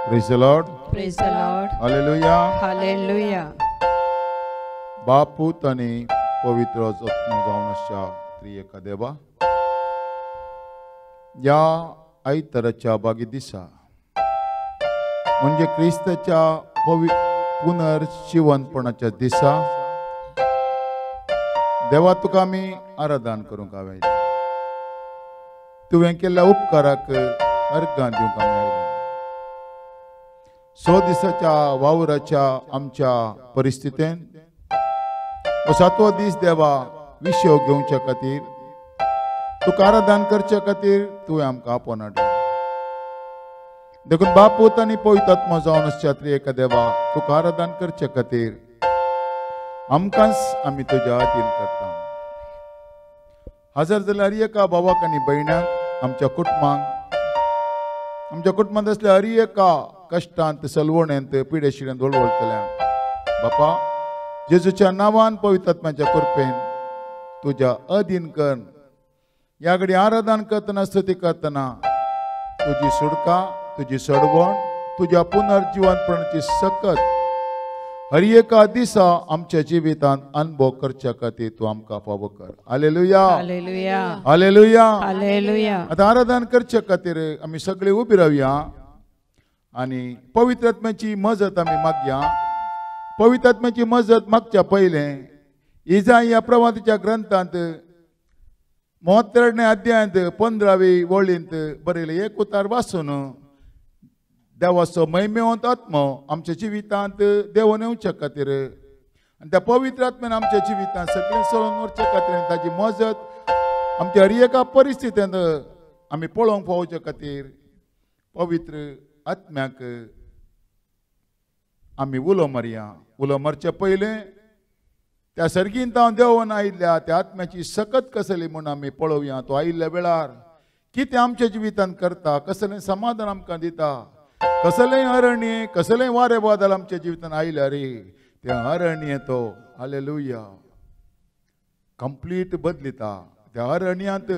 Praise the Lord. Praise the Lord. Hallelujah. Hallelujah. बाप पूत आणि पवित्र आत्मा जाऊन अशा त्रिएका देवा या आयतराच्या बागी दिसा म्हणजे ख्रिस्ताच्या पुनर्जीवनपणाच्या दिसा देवा तुका आमी आराधन करूंक हांवें तुवें केल्ल्या उपकाराक अर्गां दिवंक आमी आयले. 100 दिसाच्या वावराच्या आमच्या परिस्थितीन 7वो दीस देवा विषय घेवच्या खातीर तुका आराधन करच्या खातीर तुवें आमकां आपोवन हाडला. देखून बाप पूत आनी पवित्र आत्मा जावन अशा त्रिएका देवा तुका आराधन करच्या खातीर आमकांच आमी तुज्या अधीन करता. हजर जाल्यार एका भावाक आनी भयणांक आमच्या कुटुंबांत असल्या हर एका कश्टांत सलवणेंत पिडेशिडेंत वळवळतल्यांक बापा जेजूच्या नांवान पवित्र आत्म्याच्या कृपेन तुज्या अधीन कर. ह्या घडी आराधन करतना स्तुती करतना तुजी सुडका तुजी सडवण तुज्या पुनर्जीवनपणाची सकत हर एका दिसा आमच्या जिवितांत अनुभव करच्या खातीर तूं आमकां फावो कर. Hallelujah hallelujah hallelujah. हालेलुया. आतां आराधन करच्या खातीर आमी सगळे उबी रावया आनी पवित्र आत्म्याची मजत आमी मागया. पवित्र आत्म्याची मजत मागच्या पयलें इजाया प्रवादीच्या ग्रंथांत 72 अध्यायांत 15वी वळींत बरयलें एक उतार वाचून देवाचो महिमेवंत आत्मो आमच्या जिवितांत देवून येवच्या खातीर आनी त्या पवित्र आत्म्यान आमच्या जिवितांत सगळें चलोवन व्हरच्या खातीर आनी ताची मजत आमच्या हर एका परिस्थितींत आमी पळोवंक फावोच्या खातीर पवित्र आत्म्याक आमी उलो मारया. उलो मारचे पयलें त्या सर्गींत हांव देवून आयिल्ल्या त्या आत्म्याची सकत कसली म्हूण आमी पळोवया. तो आयिल्ल्या वेळार कितें आमच्या जिवितांत करता, कसलें समाधान आमकां दिता, कसलें अरण्य कसलें वारें वादळ आमच्या जिवितांत आयल्या रे त्या अरण्य तो हालेलुया कंप्लीट बदलिता. त्या अरण्यांत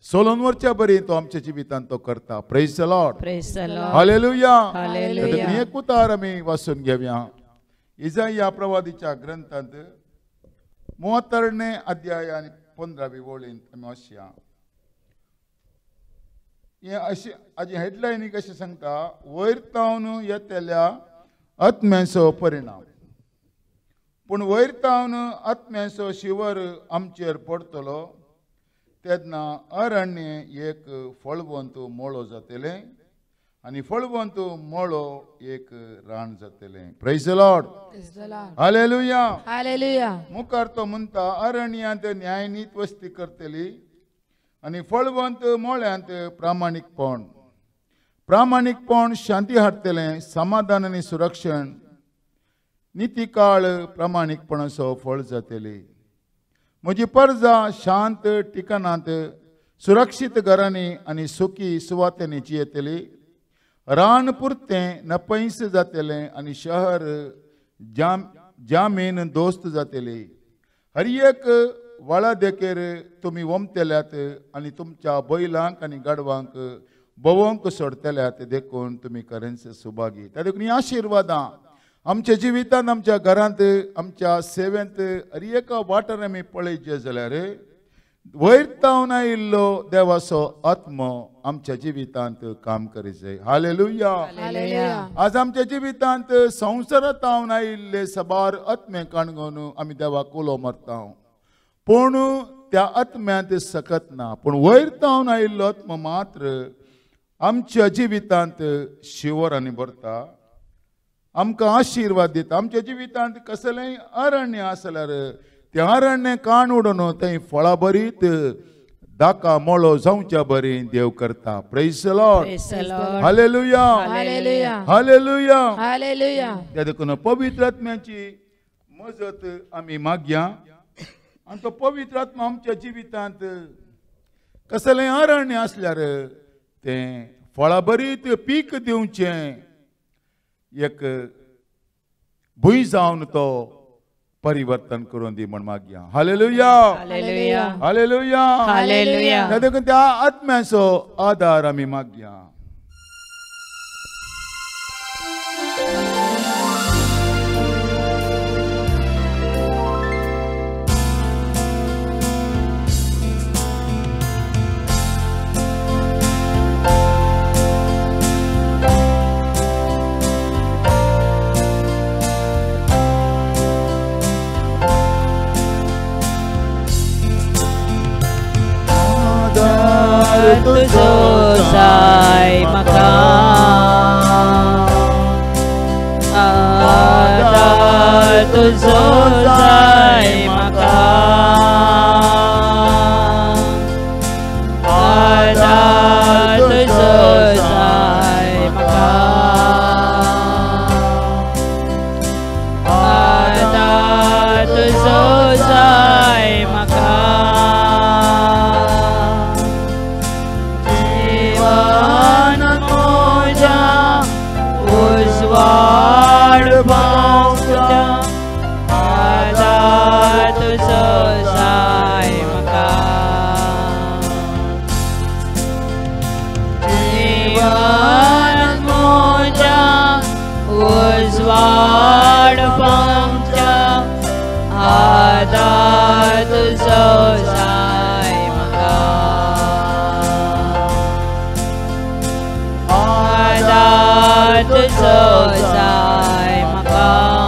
सोलोन वरच्या बरी तो आमच्या जिवितांत तो करता. Praise the Lord. Praise the Lord. Hallelujah. Hallelujah. एक उतार आमी वाचून घेवया. इजाया प्रवादीच्या ग्रंथांत 72 अध्याय आनी 15वी वळींत आमी वाचया. हे अशें हाजी हेडलायनी कशें सांगता वयर तावन येतल्या आत्म्याचो परिणाम. पूण वयर तावन आत्म्याचो शिवर आमचेर पडटलो तेन्ना अरण्य एक फळवंत मोळो जातलें आनी फळवंत मोळो एक रान जातलें. Praise the lord. Hallelujah. Hallelujah. मुखार तो म्हणटा अरण्यांत न्यायनीत वस्ती करतली आनी फळवंत मोळ्यांत प्रामाणीकपण शांती हाडटलें. समाधान आनी सुरक्षण नितिकाळ प्रामाणीकपणाचो फळ जातली. म्हजी परजा शांत ठिकाणांत सुरक्षीत घरांनी आनी सुखी सुवातेनी जियेतली. रान पुरतें नपैस जातलें आनी शहर जामीन दोस्त जातली. हर एक वळा देखेर तुमी वमतल्यात आनी तुमच्या बैलांक आनी गाडवांक भोवंक सोडतल्यात देखून तुमी खरेंच सुभागी. त्या देखून ही आशिर्वादां आमच्या जिवितांत आमच्या घरांत आमच्या सेवेंत हर एका वाठार आमी पळयचे जाल्यार वयर तावन आयिल्लो देवाचो आत्मो आमच्या जिवितांत काम करीत जाय. हालेलुया. हालेलुया. आज आमच्या जिवितांत संवसारांत तावन आयिल्ले सबार आत्मे काणगोन आमी देवाक उलो मारता. पूण त्या आत्म्यांत सकत ना. पूण वयर तावन आयिल्लो आत्मो मात्र आमच्या जिवितांत शिवरांनी भरता, आमकां आशिर्वाद दिता. आमच्या जिवितांत कसलेंय अरण्य आसल्यार तें अरण्य काण उडोवन थंय फळां बरीत दाका मोळो जावच्या बरी देव करता. Praise the Lord. Praise the Lord. Hallelujah. Hallelujah. Hallelujah. Hallelujah. त्या देखून पवित्र आत्म्याची मजत आमी मागया आनी तो पवित्र आत्मा आमच्या जिवितांत कसलेंय अरण्य आसल्यार तें फळां बरीत पीक दिवचें एक भूंय जावन तो परिवर्तन करून दी म्हण मागया. हालेलुया. हालेलुया. हालेलुया. हालेलुया. त्या देखून त्या आत्म्याचो आदार आमी मागया. Tuzosay makam Adal tuzosay makam Adal tuzosay makam Adal tuzosay makam Uswad bangsa Adal tuzosay makam Jiwan moja Uswad bangsa Adal tuzosay makam Adal tuzosay makam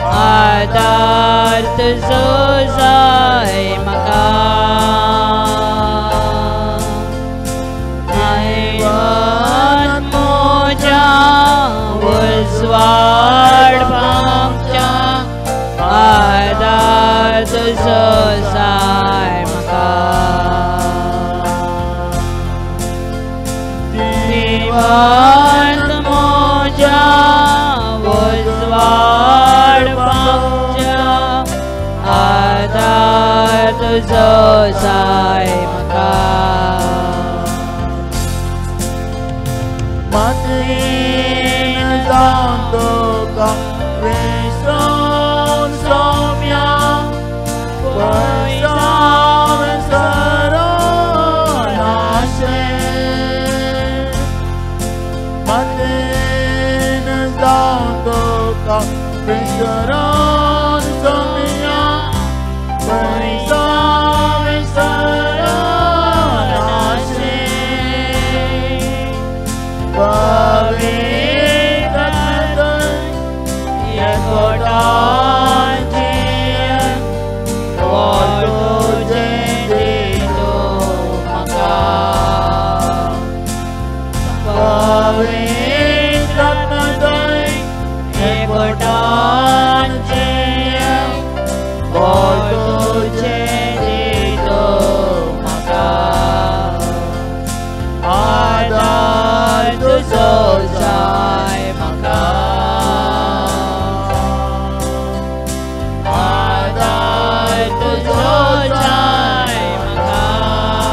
Adal tuzosay makam Aywan moja Uswad bangsa Adal tuzosay makam Jiwan moja Uswad bangsa Adal tuzosay makam Matin santo ka Vishon somya Vaisam saranashe Matin santo ka Vishon somya Vaisam saranashe Pavitran Yakotan Jiyan Koto Jendito Makam Pavitran Yakotan Jiyan Koto Jendito Makam Adal tuzosay makam Adal tuzosay makam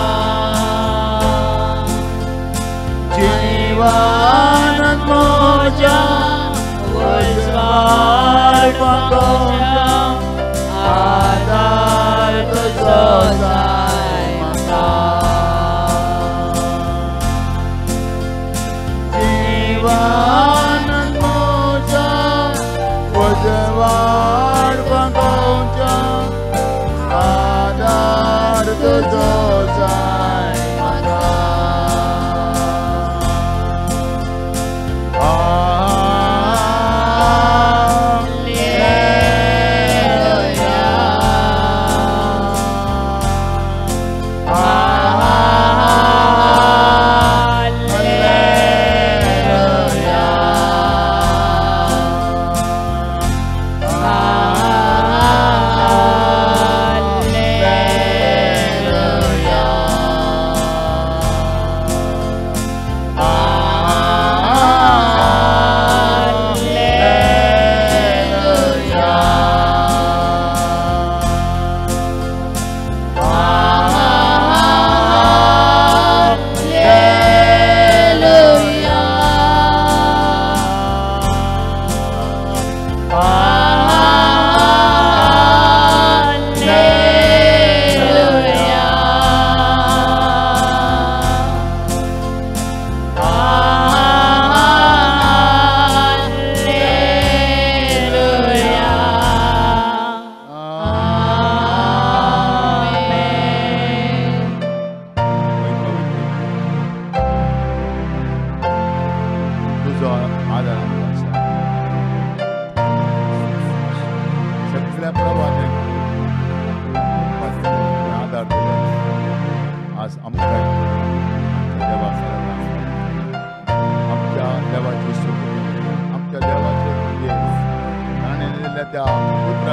Jiwan moja Uswad bangsa Adal tuzosay makam Jiwan moja Uswad bangsa Adal tuzosay makam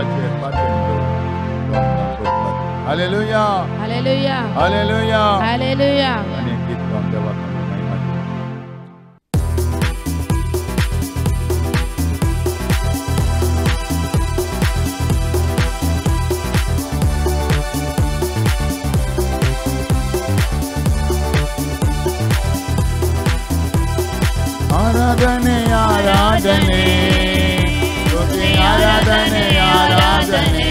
जीवराचे hallelujah hallelujah hallelujah hallelujah आणि एक गीत gown देवाला महिमा देऊ. आराधने आराधने स्तुति आराधने आराधने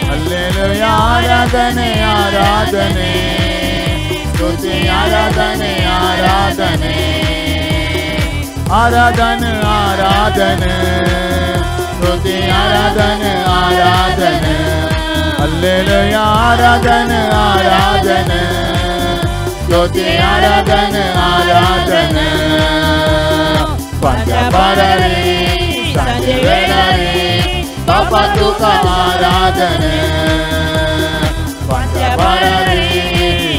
hallelujah आराधने आराधने स्तुति आराधने आराधने आराधन आराधन स्तुति आराधन आराधन हल्लेलुया आराधन आराधन स्तुति आराधन आराधन पंचपररे संजय वेळारे बापा तुका आराधन पंचपररे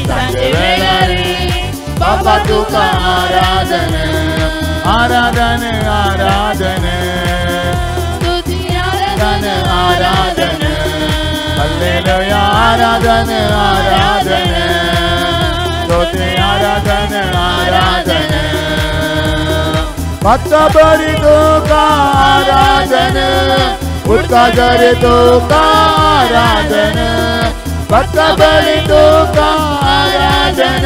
संजय वेळारे बापा तुका आराधन आराधन आराधन स्तुती आराधन आराधन हल्लेलुया आराधन आराधन स्तुति आराधन आराधन भक्त बरी तुका आराधन उठका जरे तुका आराधन भक्त बरी तुका आराधन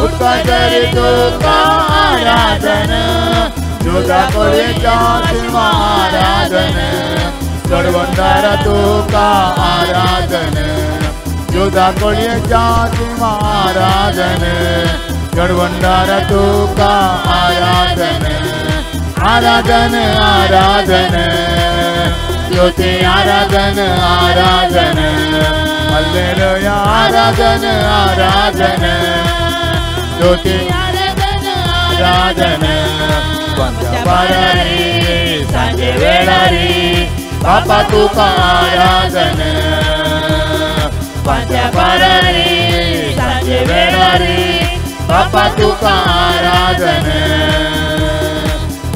उठका जरे तुका आराधन जुदा कोळे जातिमा आराधन सर्वंदार तुका आराधन जुदा कोळे जातिमा आराधन गडवंडार तुका आराधन आराधन आराधन ज्योति आराधन आराधन हल्लेलुया आराधन आराधन ज्योति आराधन आराधन पंचपररे संजय वेळारे बापा तुका आराधन पंचपररे संजय वेळारे बापा तुका आराधन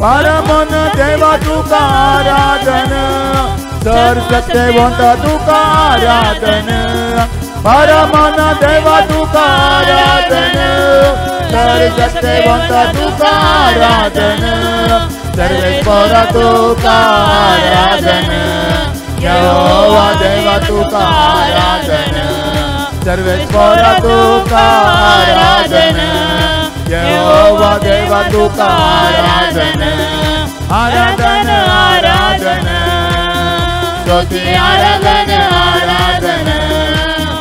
परमन देवा तुका आराधन सर सत्यवंत तुका आराधन परमन देवा तुका आराधन सर सत्यवंत तुका आराधन सर्वेश्वर तुका आराधन यहोवा देवा तुका आराधन सर्वेश्वर तुका आराधन यहोवा देवा तुका आराधन आराधन आराधन स्तुति आराधन आराधन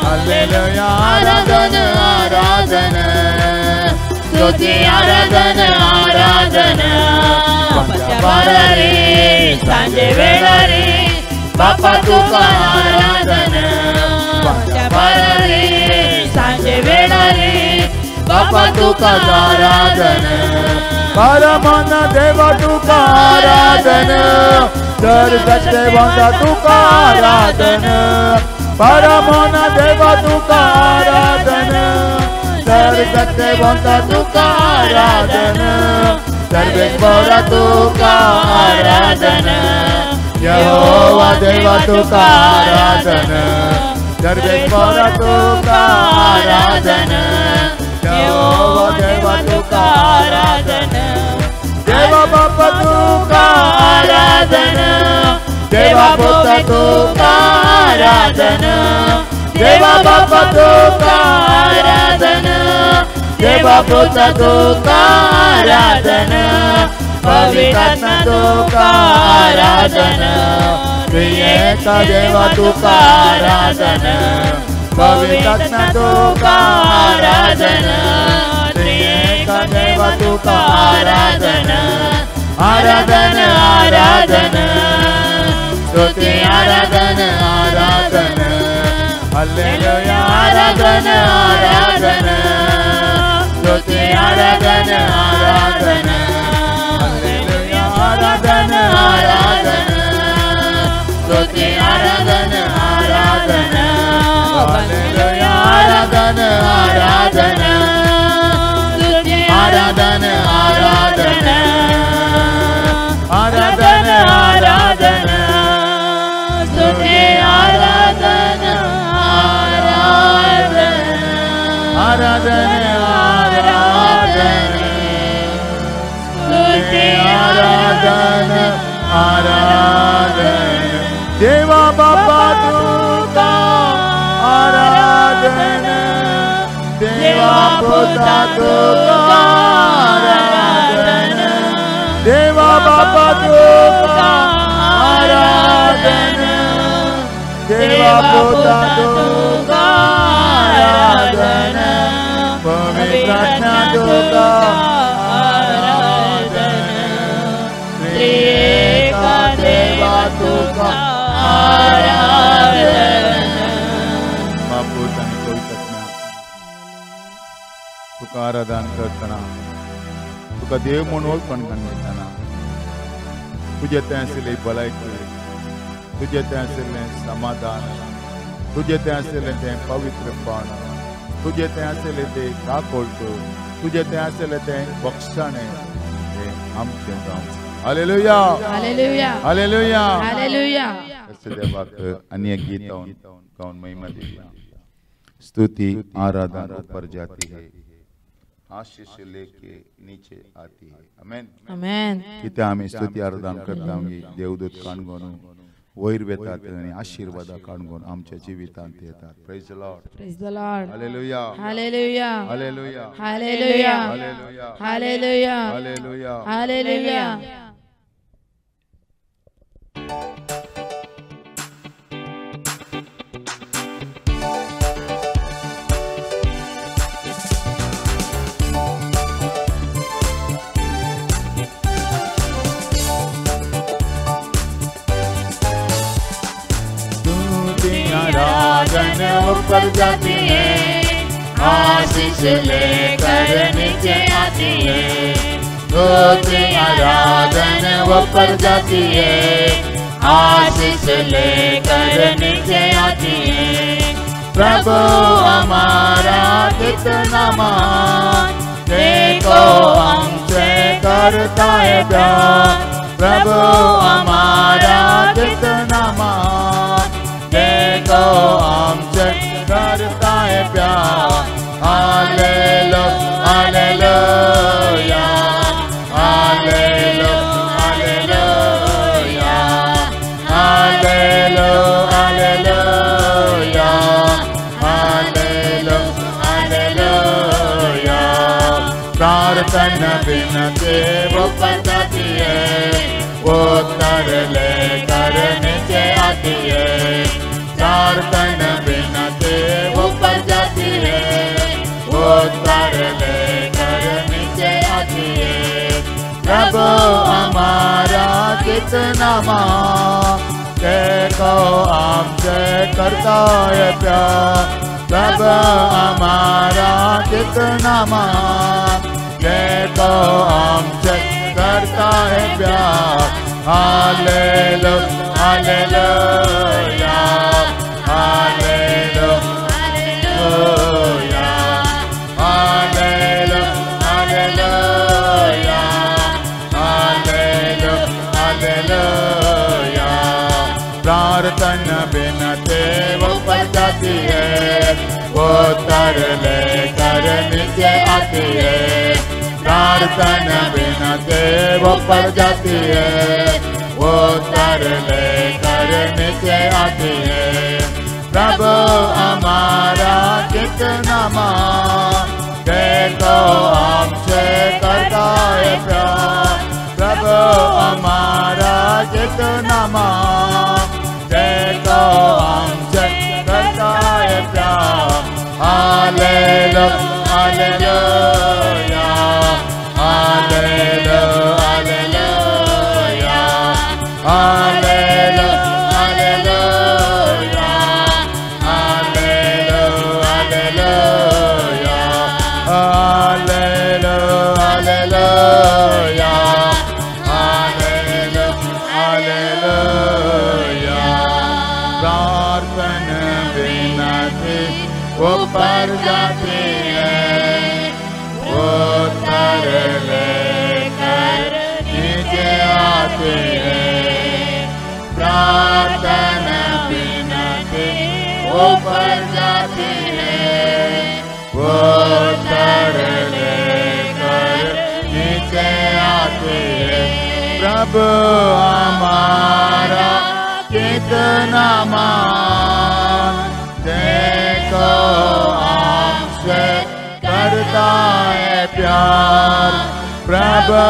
हल्लेलुया आराधन आराधन स्तुति आराधन आराधन पंचपररे संजय वेळारे बापा तुका आराधन पंचपररे संजय वेळारे बापा तुका आराधन परमन देवा तुका आराधन सर सत्यवंत तुका आराधन परमन देवा तुका आराधन सर सत्यवंत तुका आराधन सर्वेश्वर तुका आराधन यहोवा देवा तुका आराधन सर्वेश्वर तुका आराधन यहोवा देवा तुका आराधन देवा बापा तुका आराधन देवा पुत्र तुका आराधन देवा बापा तुका आराधन देवा पुत्र तुका आराधन पवित्रात्मा तुका आराधन त्रिएक देवा तुका आराधन पवित्रात्मा तुका आराधन त्रिएक देवा तुका आराधन आराधन आराधन स्तुति आराधन आराधन हल्लेलुया आराधन आराधन स्तुति आराधन आराधन हल्लेलुया आराधन आराधन स्तुति आराधन आराधन हल्लेलुया आराधन आराधन स्तुति आराधन आराधन आराधन आराधन आराधन आराधन देवा बाबा तुका आराधन देवा पुता तुका आराधन देवा बाबा तुका आराधन देवा पुता तुका आराधन पवित्र आत्मा तुका त्रिएका देवा तुका आराधन बापूत आणि पवित्र आत्मा तुका आराधन करताना तुका देव म्हणून ओळखण करताना तुझे ते असले भलायकी तुझे ते असले समाधान तुझे ते असले ते पवित्रपण तुझे ते असले ते काकोळतो तुझे ते असले ते बक्षणे हे आमचे जावं हालेलुया हालेलुया हालेलुया हालेलुया ऐसे देवाक अन्य गीतों कौन महिमा दिया स्तुति आराधना ऊपर जाती है आशीष लेके नीचे आती है आमेन आमेन किती आम्ही स्तुती आराधना करता आम्ही देवदूत काणगोन वैर वेतात आणि आशीर्वाद काणगोन आमच्या जीवितांत येतात praise the lord praise the lord hallelujah hallelujah hallelujah hallelujah hallelujah hallelujah hallelujah hallelujah आराधन ऊपर जाती है आशीष लेकर नीचे आती है स्तुति आराधन ऊपर जाती है आशीष लेकर नीचे आती है प्रभु हमारा कितना मान देखो हमसे करता है प्यार प्रभु हमारा कितना मान देखो हमसे करता है प्यार hallelujah hallelujah hallelujah hallelujah hallelujah hallelujah hallelujah प्रार्थना बिनती वो बताती है वो उत्तर लेकर नीचे आती है प्रार्थना बिनती ऊपर जाती है वो उत्तर लेकर नीचे आती है प्रभु हमारा कितना मान देखो हमसे करता है प्यार प्रभु हमारा कितना मान देखो हमसे करता है प्यार hallelujah hallelujah hallelujah hallelujah hallelujah hallelujah hallelujah प्रार्थना बिनती ऊपर जाती है वो उत्तर लेकर नीचे आती है प्रार्थना बिनती ऊपर जाती है वो उत्तर लेकर नीचे आती है प्रभु हमारा कितना मान देखो हमसे करता है प्यार प्रभु हमारा कितना मान देखो हमसे करता है प्यार hallelujah hallelujah hallelujah hallelujah hallelujah hallelujah hallelujah hallelujah hallelujah प्रार्थना बिनती ऊपर जाती है उत्तर लेकर नीचे आती है प्रार्थना बिनती ऊपर जाती है उत्तर लेकर नीचे आती है प्रभु हमारा कितना महान, देखो हमसे करता है प्यार। प्रभु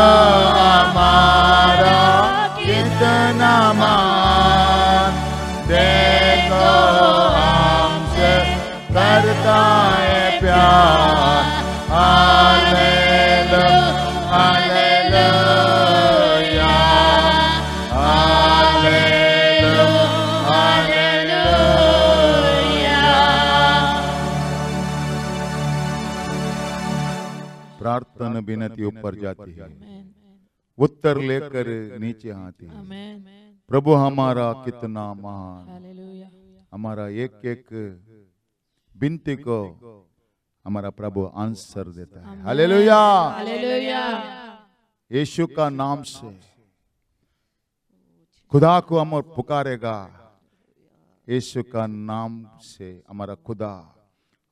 हमारा कितना महान, देखो हमसे करता है प्यार। Hallelujah hallelujah hallelujah hallelujah. प्रार्थना विनती ऊपर जाती है, उत्तर लेकर नीचे आती है। प्रभु हमारा कितना महान, हमारा एक एक विनती को हमारा प्रभु आंसर देता है। Hallelujah hallelujah. यीशु का नाम से खुदा को हम पुकारेगा, यीशु का नाम से हमारा खुदा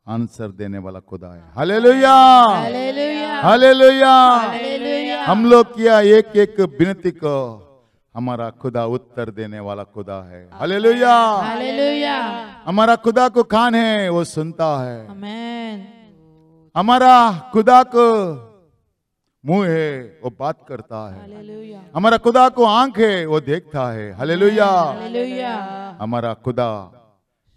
आंसर देने वाला खुदा है। Hallelujah hallelujah hallelujah. हालेलुया। हम लोग किया एक एक विनती को हमारा खुदा उत्तर देने वाला खुदा है। Hallelujah hallelujah. हमारा खुदा को कान है, वो सुनता है। आमेन। हमारा खुदा को मुंह है, वो बात करता है। हालेलुया हमारा खुदा को आंख है, वो देखता है। Hallelujah hallelujah. हमारा खुदा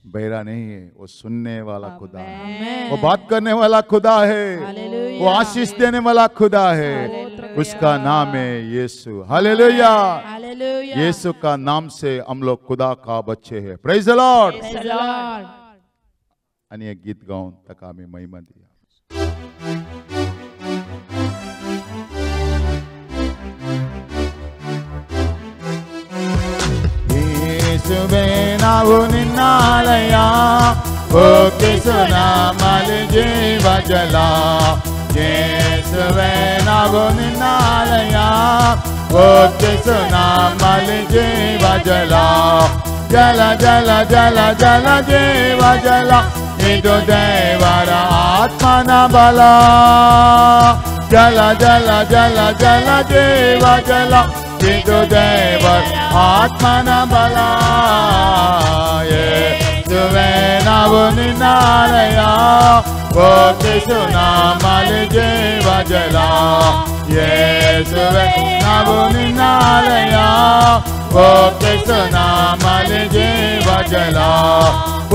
बहरा नहीं है, वो सुनने वाला खुदा है। आमेन। वो बात करने वाला खुदा है, हालेलुया। वो आशीष देने वाला खुदा है। उसका नाम है यीशु। Hallelujah hallelujah. यीशु का नाम से हम लोग खुदा का बच्चे हैं। Praise the Lord. Praise the Lord. आणि एक गीत गाऊन तक आम्ही महिमा दिया। ಯೇಸುವೇ ನಾವು ನಿನ್ನಾಲಯ, ಒಪ್ಪಿಸು ನಮ್ಮಲ್ಲಿ ಜೀವ ಜಲ। ಯೇಸುವೇ ನಾವು ನಿನ್ನಾಲಯ, ಒಪ್ಪಿಸು ನಮ್ಮಲ್ಲಿ ಜೀವ ಜಲ। ಜಲ ಜಲ ಜಲ ಜಲ ಜೀವ ಜಲ, ಇದು ದೇವರ ಆತ್ಮನ ಬಲ। ಜಲ ಜಲ ಜಲ ಜಲ ಜೀವ ಜಲ, ಇದು ದೇವರ ಆತ್ಮನ ಬಲ। ಯೇಸುವೇ ನಾವು ನಿನ್ನಾಲಯ, ಒಪ್ಪಿಸು ನಮ್ಮಲ್ಲಿ ಜೀವ ಜಲ। ಯೇಸುವೇ ನಾವು ನಿನ್ನಾಲಯ, ಒಪ್ಪಿಸು ನಮ್ಮಲ್ಲಿ ಜೀವ ಜಲ।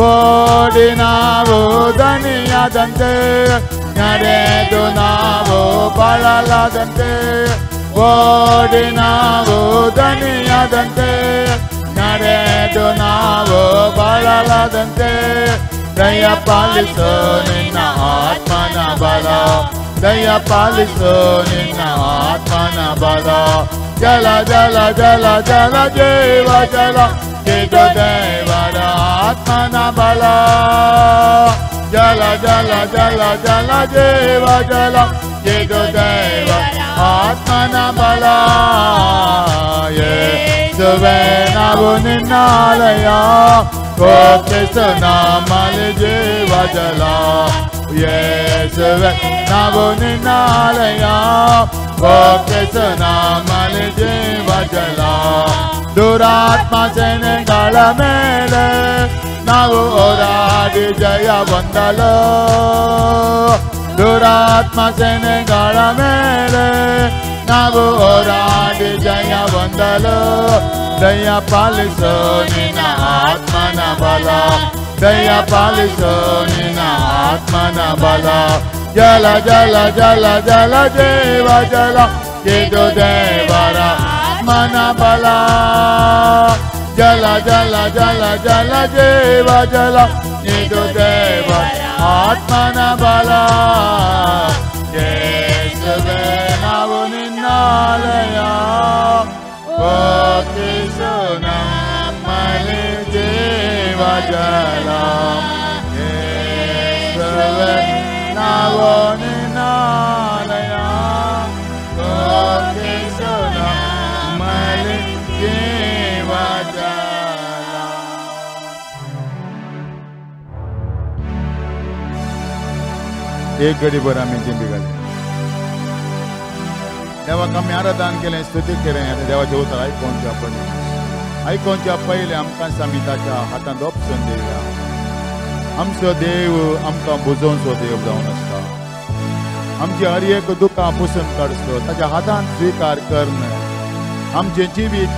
ಓಡಿ ನಾವು ದನಿಯಾದಂತೆ, ನಡೆದು ನಾವು ಬಳಲದಂತೆ। ಓಡಿ ನಾವು ದನಿಯಾದಂತೆ, ನಡೆದು ನಾವು ಬಳಲದಂತೆ। ದಯ ಪಾಲಿಸು ನಿನ್ನ ಆತ್ಮನ ಬಲ, ದಯ ಪಾಲಿಸು ನಿನ್ನ ಆತ್ಮನ ಬಲ। ಜಲ ಜಲ ಜಲ ಜಲ ಜೀವ ಜಲ, ಇದು ದೇವರ ಆತ್ಮನ ಬಲ। ಜಲ ಜಲ ಜಲ ಜಲ ಜೀವ ಜಲ, ಇದು ದೇವರ ಆತ್ಮನ ಬಲ। ಯೇಸುವೇ ನಾವು ನಿನ್ನಾಲಯ, ಒಪ್ಪಿಸು ನಮ್ಮಲ್ಲಿ ಜೀವ ಜಲ। ಯೇಸುವೇ ನಾವು ನಿನ್ನಾಲಯ, ಒಪ್ಪಿಸು ನಮ್ಮಲ್ಲಿ ಜೀವ ಜಲ। ದುರಾತ್ಮ ಸೇನೆಗಳ ಮೇಲೆ ನಾವು ಹೋರಾಡಿ ಜಯ ಹೊಂದಲು, ದುರಾತ್ಮ ಸೇನೆಗಳ ಮೇಲೆ ನಾವು ಹೋರಾಡಿ ಜಯ ಹೊಂದಲು। ದಯ ಪಾಲಿಸು ನಿನ್ನ ಆತ್ಮನ ಬಲ, ದಯ ಪಾಲಿಸು ನಿನ್ನ ಆತ್ಮನ ಬಲ। ಜಲ ಜಲ ಜಲ ಜಲ ಜೀವ ಜಲ, ಇದು ದೇವರ ಆತ್ಮನ ಬಲ। ಜಲ ಜಲ ಜಲ ಜಲ ಜೀವ ಜಲ, ಇದು ದೇವರ ಆತ್ಮನ ಬಲ। ಯೇಸುವೇ ನಾವು ನಿನ್ನಾಲಯ, ಒಪ್ಪಿಸು ನಮ್ಮಲ್ಲಿ ಜೀವ ಜಲ। ಯೇಸುವೇ ನಾವು ನಿನ್ನಾಲಯ, ಒಪ್ಪಿಸು ನಮ್ಮಲ್ಲಿ ಜೀವ ಜಲ। एक घडी भर आम्ही दिंडी घाली। देवाक आमी आराधन केलें, स्तुती केलें आनी देवाचें उतर आयकोवच्या पयलें आमकां आमी ताच्या हातांत ऑप्शन दिवया. आमचो देव आमकां बुजोवचो देव जावन आसता. आमची हर एक दुखां पुसून काडचो, ताच्या हातांत स्विकार करून आमचें जिवीत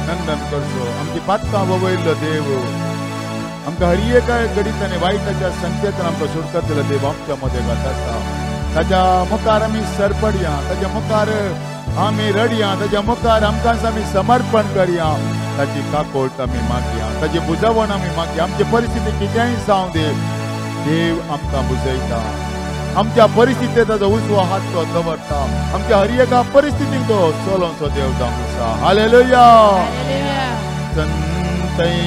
नंदन करचो. आमची पातकां वगयल्लो देव आमकां हर एक घडीत आनी वायटाच्या संकेतान आमकां सुटका देव आमच्या मदें घात आसा. ताच्या मुखार आमी सरपडया, ताच्या मुखार आमी रडया, ताच्या मुखार आमकां आमी समर्पण करया. ताची काकोट आमी मागया, ताची बुजवण आमी मागया. आमची परिस्थिती कितेंय जावं देव आमकां बुजयता. आमच्या परिस्थितीत ताजो उजवो हात तो दवरता. आमच्या हर एका परिस्थितीक तो चलोवचो देव जावन आसा. Hallelujah. संतैसवा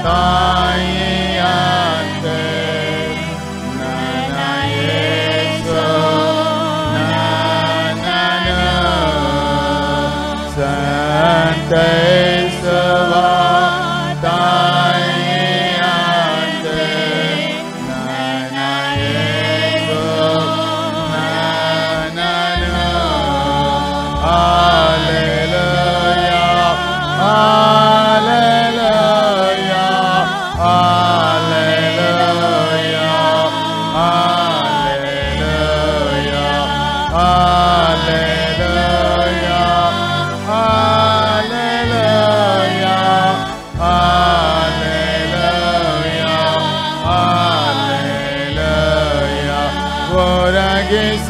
तायांते संतैसवा तायांते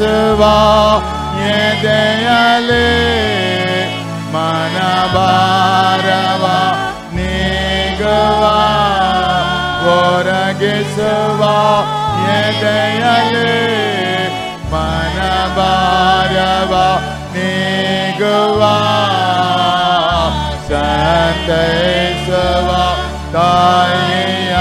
Sva yedeyale manabarava nigava voragesva yedeyale manabarava nigava santesva tayante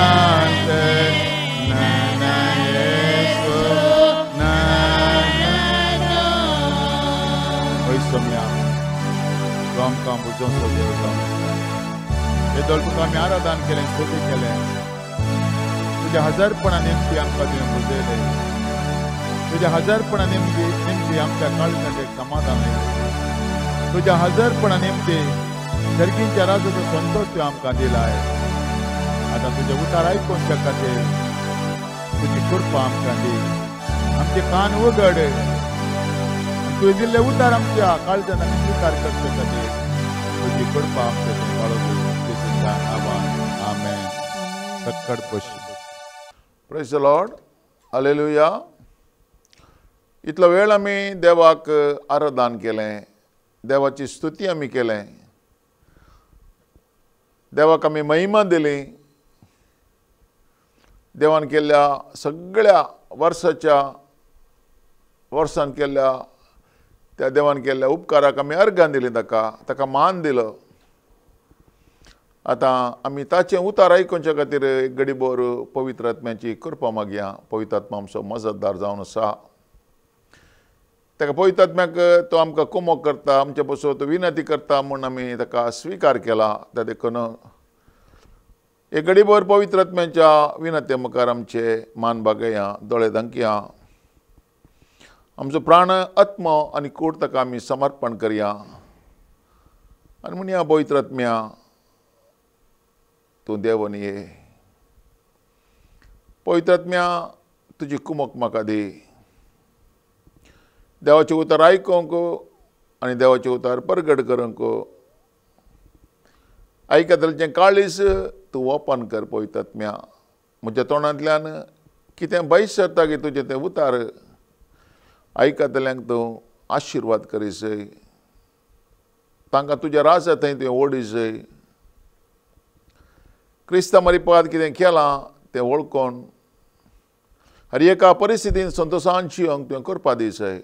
आमकां बुजोवचो देव जावन आसा. हे दोळ तुका आमी आराधन केलें, स्तुती केलें. तुज्या हजरपणा निमती आमकां तुवें बुजयलें. तुज्या हजरपणा निमती आमच्या काळजांत एक समाधान आयलें. तुज्या हजरपणा निमती सर्गींच्या राजाचो संतोष तुवें आमकां दिलाय. आतां तुजें उतार आयकोवच्या खातीर तुजी कृपा आमकां दी. आमचे कान उगड. तुवें दिल्ले उतार आमच्या काळजांत आमी स्विकार करचे खातीर तुजी कृपा आमच्या बाळगून जेजूच्या नांवान आमेन. सक्कड पशी. Praise the lord. हालेलुया. इतलो वेळ आमी देवाक आराधन केलें, देवाची स्तुती आमी केलें, देवाक आमी महिमा दिली. देवान केल्ल्या सगळ्या वर्सान केल्ल्या त्या देवान केल्ल्या उपकाराक आमी अर्घां दिली. ताका मान दिलो. आतां आमी ताचें उतार आयकोवच्या खातीर एक घडीभर पवित्र आत्म्याची कृपा मागया. पवित्र आत्मा आमचो मजतदार जावन आसा. ताका पवित्र आत्म्याक तो आमकां कुमोग करता, आमचे पासून तो विनंती करता म्हूण आमी ताका स्विकार केला. त्या देखून एक घडीभर पवित्र आत्म्याच्या विनंते मुखार आमचे मान बागया, दोळे धांकया. आमचो प्राण, आत्म आनी कूड ताका आमी समर्पण करया आनी म्हणया, पवित्र आत्म्या तूं देवन ये. पवित्र आत्म्या तुजी कुमक म्हाका दी. देवाचें उतर आयकोंक आनी देवाचें उतर परगट करूंक आयकतलेचें काळीज तूं ओपन कर. पवित्र आत्म्या म्हज्या तोंडांतल्यान कितें भयस सरता की तुजें तें उतार आयकतल्यांक तूं आशिर्वाद करीसय. तांकां तुज्या राजा थंय तुवें ओडीसय. क्रिस्ता मरिपाद कितें केलां तें वळखून हर एका परिस्थितीन संतोशान जियोंक तुवें करपा दिसय.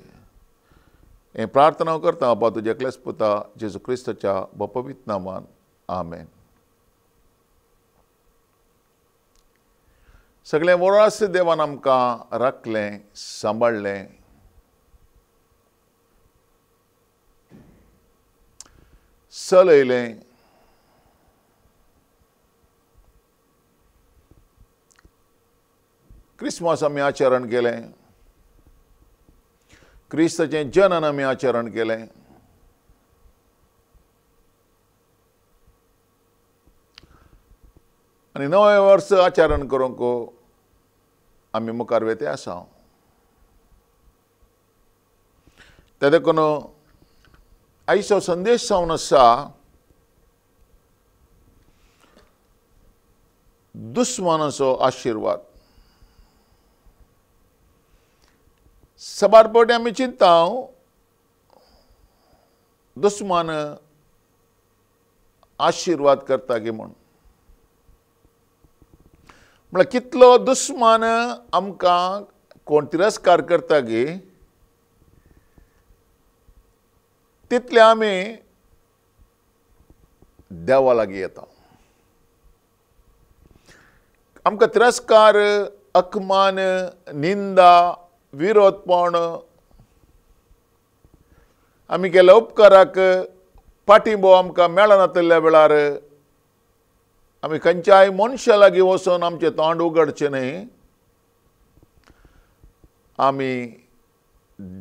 हें प्रार्थना करता बाबा तुज्या एकल्याच पुता जेजू क्रिस्ताच्या पवित्र नांवान. आमेन. सगळें वरास देवान आमकां राखलें, सांबाळलें. चलयलें. क्रिस्मस आमी आचरण केलें. क्रिस्ताचें जनन आमी आचरण केलें. आनी नवें वर्स आचरण करूंक आमी मुखार वेते आसा. ते देखून आयचो संदेश जावन आसा दुस्मानाचो आशिर्वाद. सबार फावटी आमी चिंतता दुस्मान आशिर्वाद करता गे म्हूण. म्हळ्यार कितलो दुस्मान आमकां कोण तिरस्कार करता गे तितले आमी देवा लागीं येता. आमकां तिरस्कार, अपमान, निंदा, विरोधपण, आमी केल्या उपकाराक पाठिंबो आमकां मेळनातल्या वेळार आमी खंयच्याय मनशा लागीं वचून आमचें तोंड उगडचें न्हय. आमी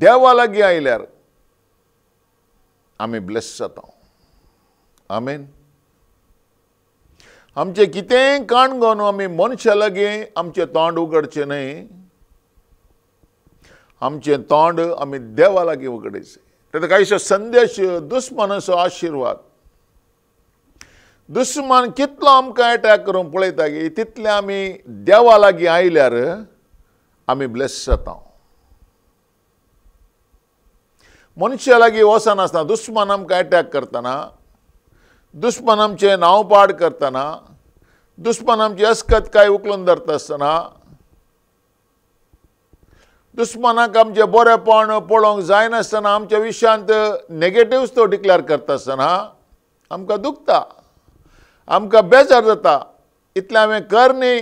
देवा लागीं आयल्यार आमी ब्लेस जाता. आमेन. आमचें कितेंय काणगोन आमी मनशा लागीं आमचें तोंड उगडचें न्हय. आमचें तोंड आमी देवा लागीं उगडचें. तेका कांयसो संदेश दुस्मानाचो आशिर्वाद. दुस्मान कितलो आमकां अटॅक करूंक पळयता गे तितले आमी देवा लागीं आयल्यार आमी ब्लेस जाता. मनशा लागीं वचनासतना दुस्मान आमकां अटॅक करतना, दुस्मान आमचें नांव पाड करतना, दुस्मान आमची अस्खतकाय उखलून धरता आसतना, दुस्मानाक आमचें बरेंपण पळोवंक जायनासतना आमच्या विशयांत नेगेटिव्ह तो डिक्लेअर करता आसतना आमकां दुखता, आमकां बेजार जाता. इतलें हांवें कर न्ही,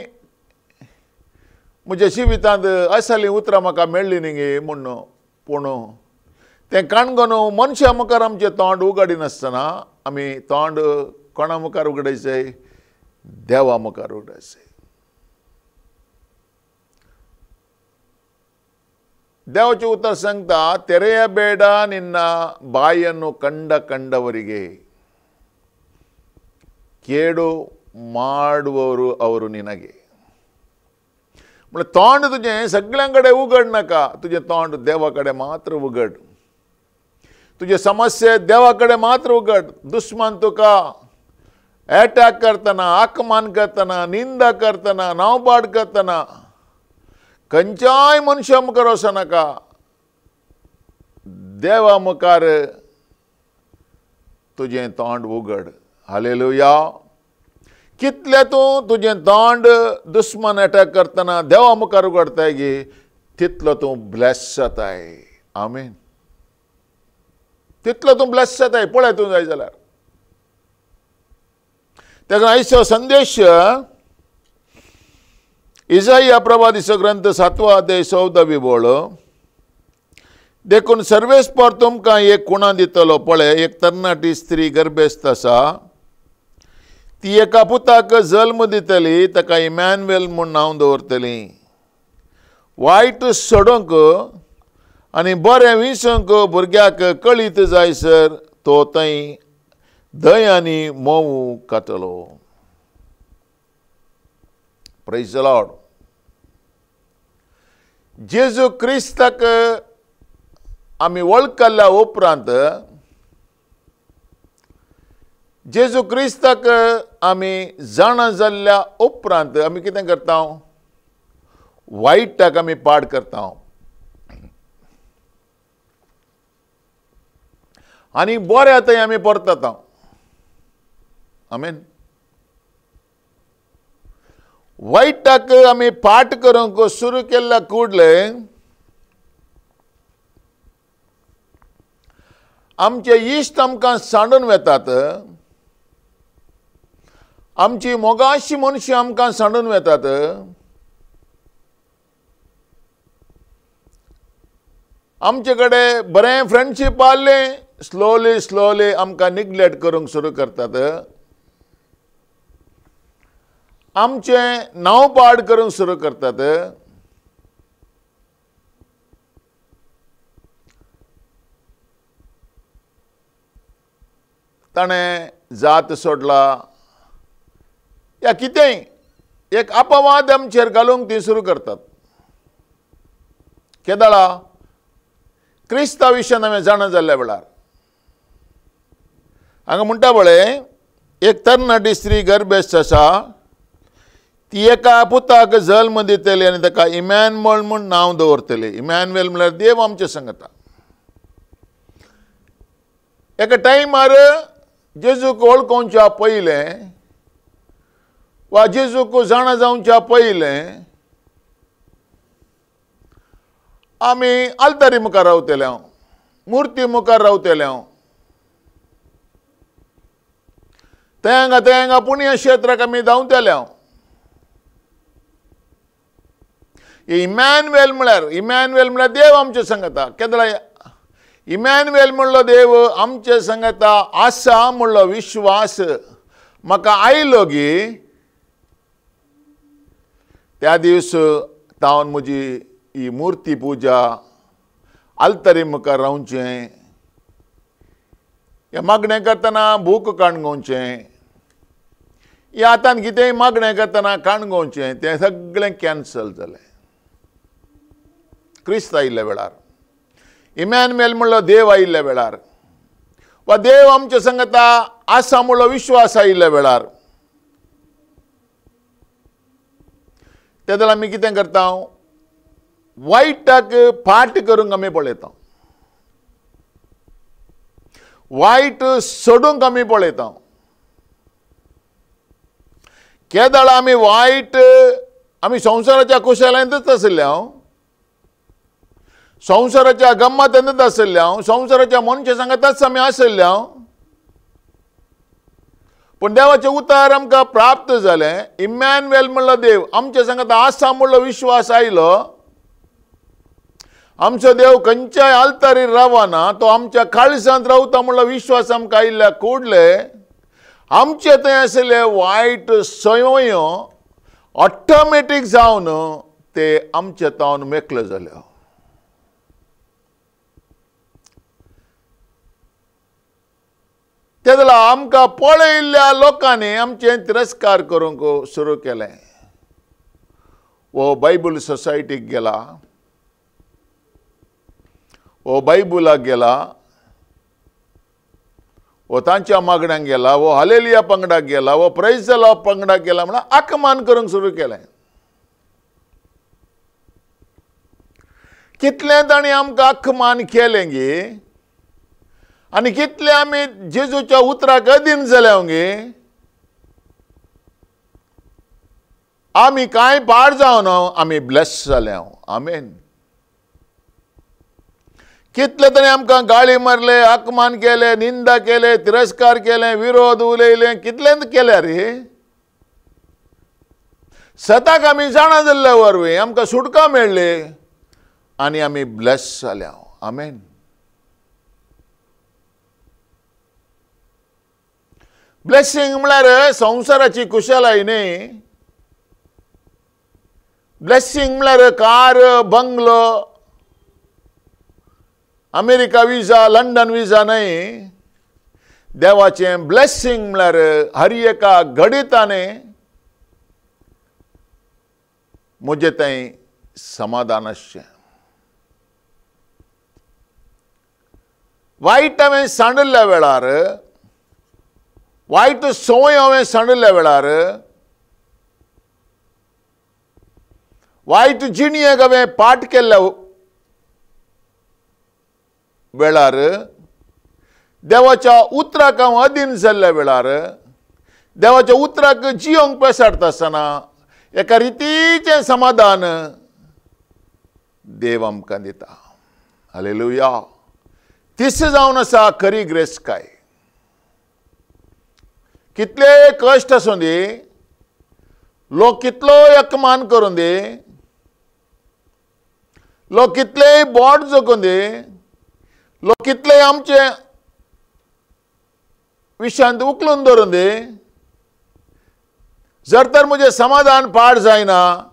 म्हज्या जिवितांत असलीं उतरां म्हाका मेळ्ळीं न्ही गे म्हूण. पूण तें काणगोन मनशा मुखार आमचें तोंड उगडिनासतना आमी तोंड कोणा मुखार उगडायचें? देवा मुखार उगडायचें. ದೇವಚು ಉತ್ತರ ಸಂಗತ ತೆರೆಯಬೇಡ ನಿನ್ನ ಬಾಯನ್ನು ಕಂಡವರಿಗೆ. ಕೇಡು ಮಾಡುವವರು ಅವರು ನಿನಗೆ. म्हणजे तोंड तुजें सगळ्यांकडे उगड नाका. तुजें तोंड देवा कडेन मात्र उगड. तुजे समस्या देवा कडेन मात्र उगड. दुस्मान तुका अटॅक करतना, अपमान करतना, निंदा करतना, नावपाड करतना खंयच्याय मनशा मुखार वचनाका. देवा मुखार तुजें तोंड उगड. हालेलुया. कितले तूं तुजें तोंड दुस्मान अटॅक करतना देवा मुखार उगडताय गे तितलो तूं ब्लेस जाताय. आमेन. तितलो तूं ब्लेस जाताय. पळय तूं जाय जाल्यार. तेका आयचो संदेश इसाया प्रवादीचो ग्रंथ 7 अध्याय 14 बोळ. देखून सर्वेस्पर तुमकां एक खुणा दितलो. पळय, एक तरणाटी स्त्री गर्भेस्त आसा. ती एका पुताक जल्म दितली. ताका इमॅन्युएल म्हूण नांव दवरतली. वायट सोडूंक आनी बरें विसोंक भुरग्याक कळीत जायसर तो थंय दही आनी मोव खातलो. Praise the lord. जेजू क्रिस्ताक आमी वळखल्या उपरांत, जेजू क्रिस्ताक आमी जाणा जाल्ल्या उपरांत आमी कितें करता? वायटाक आमी पाड करता आनी बऱ्या थंय आमी परतता. आमेन. वायटाक आमी पाठ करूंक सुरू केल्ल्या कुडले आमचे इश्ट आमकां सांडून वेतात. आमची मोगाशी मनशां आमकां सांडून वेतात. आमचे कडेन बरें फ्रेंडशीप आसलें स्लोली आमकां निग्लेक्ट करूंक सुरू करतात. आमचें नांव पाड करूंक सुरू करतात. ताणें जात सोडला या कितेंय एक अपवाद आमचेर घालूंक ती सुरू करतात. केदाळा क्रिस्ता विशयान हांवें जाणा जाल्ल्या वेळार हांगा म्हणटा पळय एक तरणाटी स्त्री गर्भेस्त आसा. ती एका पुताक जल्म दितली आनी ताका इमॅन्युएल म्हूण नांव दवरतली. इमॅन्युएल म्हळ्यार देव आमचे संगता. एका टायमार जेजूक वळखोवच्या पयलें वा जेजूक जाणा जावच्या पयलें आमी आल्तारी मुखार रावतले, मुर्ती मुखार रावतले. तेंगा पुण्य क्षेत्राक आमी धांवतले. इमॅन्युएल म्हळ्यार देव आमचे संगता. केदळा इमॅन्युएल म्हणलो देव आमचे संगता आसा म्हणलो विश्वास म्हाका आयलो गी त्या दिवस तावन म्हजी ही मुर्ती पुजा आल्तारी मुखार रावचें, हें मागणें करतना भूक काणगोवचें, हें आतां कितेंय मागणें करतना काणगोवचें, तें सगळें कॅन्सल जालें. क्रिस्त आयिल्ल्या वेळार इमॅन्युएल म्हणलो देव आयिल्ल्या वेळार वा देव आमचे संगता आसा म्हणलो विश्वास आयिल्ल्या वेळार तेदला आमी कितें करता? वायटाक फाट करूंक आमी पळयता, वायट सोडूंक आमी पळयता. केदाळ आमी वायट आमी संवसाराच्या कुशलायेंतच आशिल्ले, संवसाराच्या गम्मतांतच आशिल्ले, संवसाराच्या मनशा सांगताच आमी आशिल्ले. पण देवाचें उतर आमकां प्राप्त जालें. इमॅन्युएल म्हणलो देव आमचे सांगता आसा म्हणलो विश्वास आयलो. आमचो देव खंयच्याय आल्तारीर रावना, तो आमच्या काळजांत रावता म्हणलो विश्वास आमकां आयिल्ल्या कोडले आमचे थंय आशिल्ले वायट संवयो ऑटोमॅटीक जावन ते आमचे तावन मेकल्यो जाल्यो. तेदला आमकां पळयल्ल्या लोकांनी आमचे तिरस्कार करूंक सुरू केलें. वो बायबल सोसायटीक गेला, वो बायबलाक गेला, वो तांच्या मागण्यांक गेला, वो हालेलुया पंगडाक गेला, वो प्रेज द लॉर्ड पंगडाक गेला म्हणून आकमान करूंक सुरू केलें. कितलें तांणी आमकां आकमान केलें गे आनी कितले आमी जेजूच्या उतराक अधीन जाल्या गे. आमी कांय पाड जावन आमी ब्लेस जाल्या. आमेन. कितले तरी आमकां गाळी मारले, आकमान केले, निंदा केले, तिरस्कार केले, विरोध उलयले, कितलेंच केले रे. सताक आमी जाणा जाल्ले वरवीं आमकां सुटका मेळ्ळी आनी आमी ब्लेस जाल्या. आमेन. ब्लेसिंग म्हळ्यार संवसाराची कुशलाय न्ही. ब्लेसिंग म्हळ्यार कार, बंगलो, अमेरिका विजा, लंडन विजा न्हय. देवाचें ब्लेसिंग म्हळ्यार हर एका घडीताने म्हजे थंय समाधान आसचें. वायट हांवें सांडल्या वेळार, वायट संवय हांवें सांडल्या वेळार, वायट जिणयेक हांवें पाट केल्ल्या वेळार, देवाच्या उतराक हांव अधीन जाल्ल्या वेळार, देवाच्या उतराक जियोंक पेसाडटा आसतना एका रितीचें समाधान देव आमकां दिता. हालेलुया. तीस जावन आसा खरी ग्रेस काय. कितले कश्ट आसूं दी, लोक कितलो एकमान करून दी, लोक कितलेय बोट जोखून दी, लोक कितले आमचे विशांत उखलून धरून दी, जर तर म्हजें समाधान पाड जायना,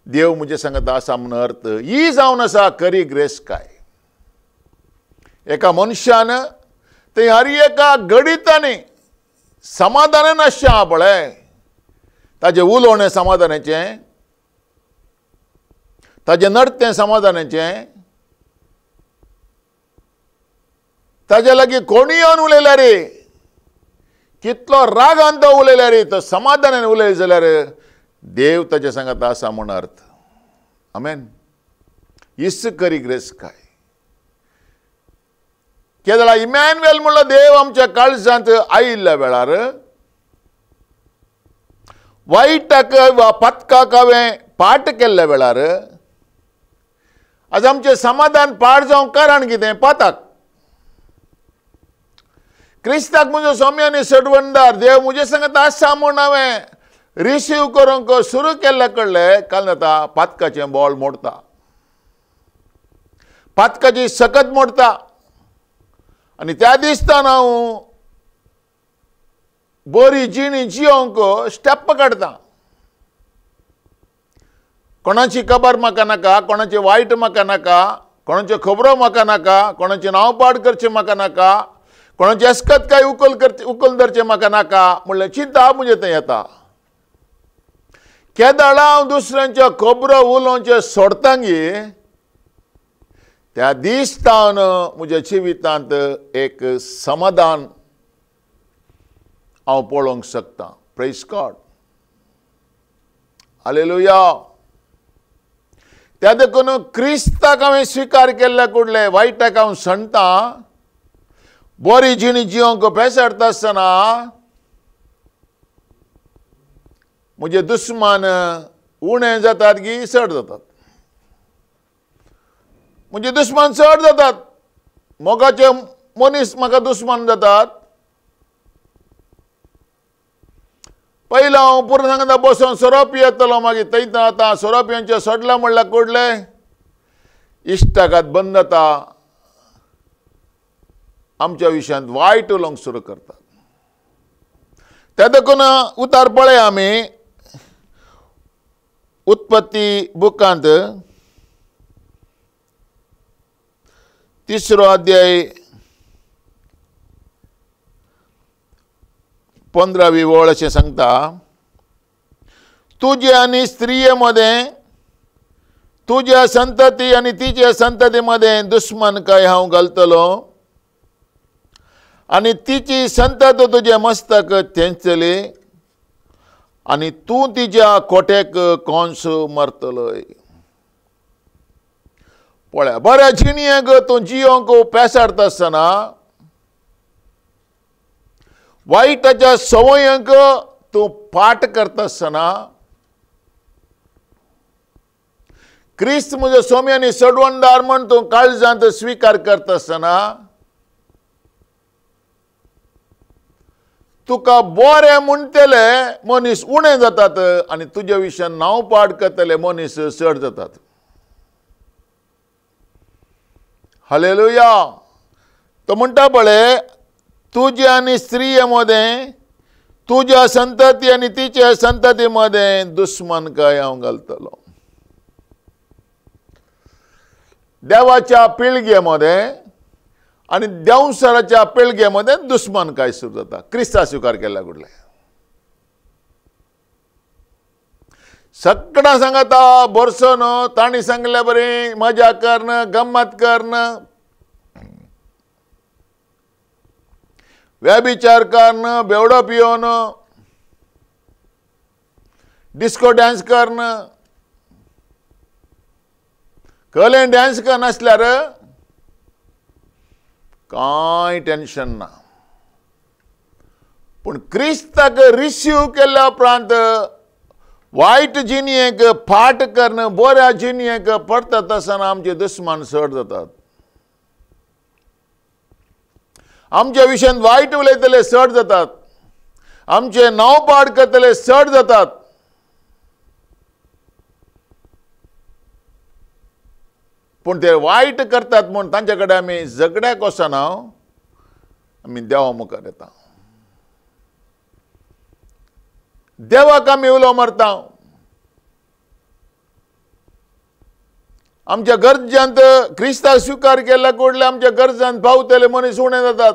देव म्हजे सांगता आसा म्हूण अर्थ ही जावन आसा खरी ग्रेस काय. एका मनशान ते हर एका गडितांनी समाधान नासचें पळय, ताजें उलोवणें समाधानाचें, ताजें नडतें समाधानाचें, ताजे लागीं कोणी येवन उलयल्यार रे, कितलो रागान तो उलयल्यार रे, तो समाधानान उलयले जाल्यार देव ताजे सांगात आसा म्हूण अर्थ. आमेन. इसू करी ग्रेस काय. कितें जाल्यार इमॅन्युएल म्हणलो देव आमच्या काळजांत आयिल्ल्या वेळार वायटाक वा पथकाक हांवें पाट केल्ल्या वेळार आज आमचें समाधान पाड जावंक कारण कितें? पाताक. क्रिस्ताक म्हजो सोम्य आनी सडवणदार देव म्हजे सांगत आसा म्हूण हांवें रिसीव करूंक सुरू केल्ले कडले काल जाता पातकाचें बोळ मोडता, पातकाची सकत मोडता आनी त्या दिसतान हांव बरी जिणी जियोंक स्टेप काडटा. कोणाची खबर म्हाका नाका, कोणाचें वायट म्हाका नाका, कोणाच्यो खबरो म्हाका नाका, कोणाचें नांव पाड करचें म्हाका नाका, कोणाची अस्कत काय उखल धरचें म्हाका नाका म्हणल्यार चिंता म्हणजे थंय येता. केदाळा हांव दुसऱ्यांच्यो खबरो उलोवचे सोडटांगी त्या दिसतावन म्हज्या जिवितांत एक समाधान हांव पळोवंक शकता. Praise God. हालेलुया. त्या देखून क्रिस्ताक हांवें स्विकार केल्ल्या कुडले वायटाक हांव सणटा, बरी जिणी जियोंक पेसाडटा आसतना म्हजे दुस्मान उणें जातात की चड जातात. म्हणजे दुस्मान चड जातात. मोगाचे मनीस म्हाका दुस्मान जातात. पयलो हांव पुरो सांगता बसोन सोरो पियेतलो, मागीर थंय आतां सोरो पिवचे सोडला म्हणल्यार कोडले इश्टाघात बंद जाता. आमच्या विशयांत वायट उलोवंक सुरू करतात. त्या देखून उतार पळय आमी उत्पत्ती बुकांत 3रो अध्याय 15वी ओळ अशें सांगता, तुजे आनी स्त्रिये मध्ये, तुज्या संतती आनी तिचे संतती मध्ये दुस्मनकाय हांव घालतलो आनी तिची संतत तुजे मस्तक तेंचली आनी तूं तिच्या कोटेक कोंस मारतलोय. पळय, बऱ्या जिणयेक तूं जियोंक पेसाडटा आसतना वायटाच्या संवयांक तूं पाट करता आसतना क्रिस्त म्हजो सोम्य आनी सडवणदार म्हण तूं काळजांत स्विकार करता आसतना तुका बरें म्हणटले मनीस उणें जातात आनी तुज्या विशयान नांव पाड करतले मनीस चड जातात. हालेलुया. तो म्हणटा पळय, तुजे आनी स्त्रिये मध्ये, तुज्या संतती आनी तिचे संतती मध्ये दुस्मनकाय हांव घालतलो. देवाच्या पिळगेमध्ये आणि देवसराच्या पिळगेमध्ये दुस्मनकाय सुरू जाता. क्रिस्ता स्वीकार केला कुठले सगळा सांगता बरसोन ताणी सांगल्या बरी मजा करणं, गंमत करणं, व्यभिचार करणं, बेवडो पियोन, डिस्को डान्स करणं, कलेन डान्स कर नासल्यार कांय टेन्शन ना. पूण क्रिस्ताक रिसीव केल्या उपरांत वायट जिणयेक फाट करणं, बऱ्या जिणयेक पडतात आसतना आमचे दुस्मान चड जातात. आमच्या विशयान वायट उलयतले चड जातात, आमचे नांव पाड करतले चड जातात. पूण ते वायट करतात म्हूण तांचे कडेन आमी झगड्याक वचना, आमी देवा मुखार येता, देवाक आमी उलो मारता. आमच्या गरजांत क्रिस्ताक स्वीकार केला कोडले आमच्या गरजांत पावतले मनीस उणे जातात.